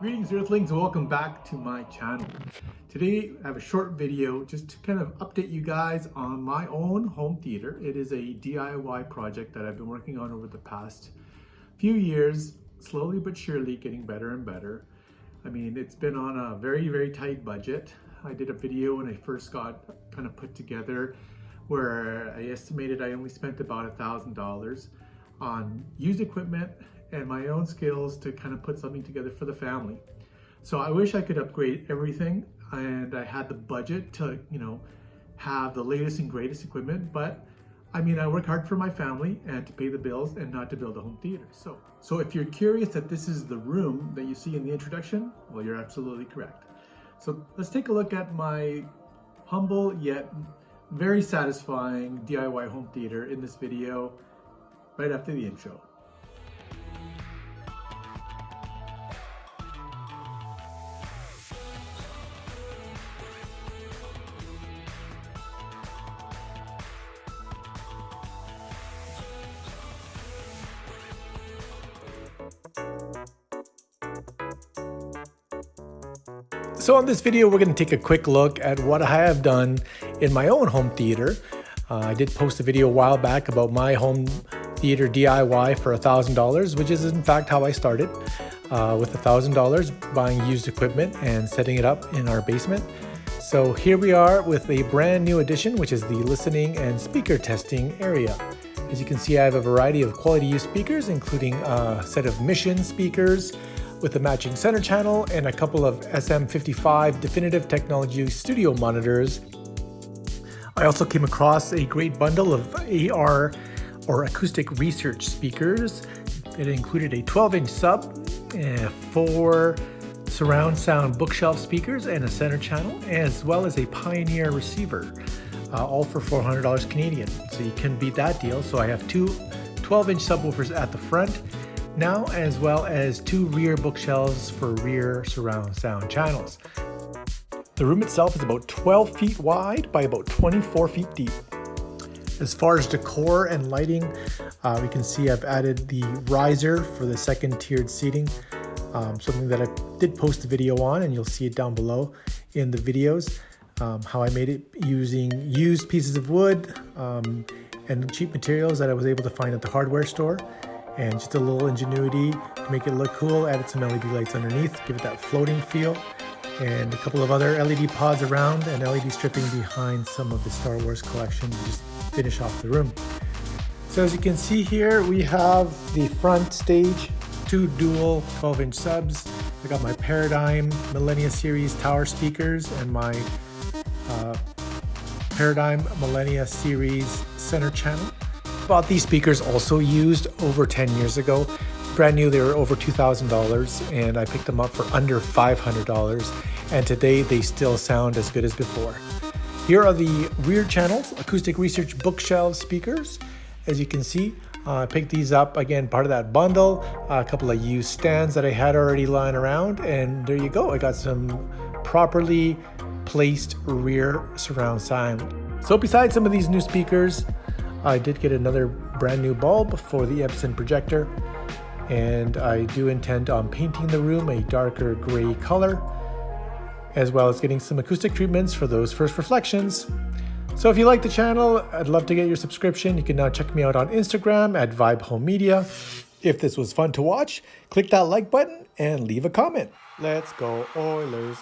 Greetings Earthlings, welcome back to my channel. Today I have a short video just to kind of update you guys on my own home theater. It is a DIY project that I've been working on over the past few years, slowly but surely getting better and better. I mean, it's been on a very tight budget. I did a video when I first got kind of put together where I estimated I only spent about $1,000 on used equipment and my own skills to kind of put something together for the family. So I wish I could upgrade everything and I had the budget to, have the latest and greatest equipment, but I mean, I work hard for my family and to pay the bills and not to build a home theater. So if you're curious that this is the room that you see in the introduction, well, you're absolutely correct. So let's take a look at my humble yet very satisfying DIY home theater in this video right after the intro. So on this video, we're going to take a quick look at what I have done in my own home theater. I did post a video a while back about my home theater DIY for $1,000, which is in fact how I started, with $1,000 buying used equipment and setting it up in our basement. So here we are with a brand new addition, which is the listening and speaker testing area. As you can see, I have a variety of quality use speakers, including a set of Mission speakers with a matching center channel and a couple of SM55 Definitive Technology studio monitors. I also came across a great bundle of AR or Acoustic Research speakers. It included a 12-inch sub, 4 surround sound bookshelf speakers and a center channel, as well as a Pioneer receiver, all for $400 Canadian. So you can beat that deal. So I have two 12-inch subwoofers at the front now, as well as 2 rear bookshelves for rear surround sound channels. The room itself is about 12 feet wide by about 24 feet deep. As far as decor and lighting, we can see I've added the riser for the second tiered seating, something that I did post a video on, and you'll see it down below in the videos, how I made it using used pieces of wood and cheap materials that I was able to find at the hardware store. And just a little ingenuity to make it look cool. Added some LED lights underneath, give it that floating feel, and a couple of other LED pods around and LED stripping behind some of the Star Wars collection to just finish off the room. So as you can see here, we have the front stage, 2 dual 12-inch subs. I got my Paradigm Millennia Series tower speakers and my Paradigm Millennia Series center channel. Bought these speakers also used over 10 years ago. Brand new, they were over $2,000, and I picked them up for under $500, and today they still sound as good as before. Here are the rear channels, Acoustic Research bookshelf speakers. As you can see, I picked these up, again, part of that bundle, a couple of used stands that I had already lying around, and there you go. I got some properly placed rear surround sound. So besides some of these new speakers, I did get another brand new bulb for the Epson projector, and I do intend on painting the room a darker gray color, as well as getting some acoustic treatments for those first reflections. So if you like the channel, I'd love to get your subscription. You can now check me out on Instagram at Vibe Home Media. If this was fun to watch, click that like button and leave a comment. Let's go Oilers!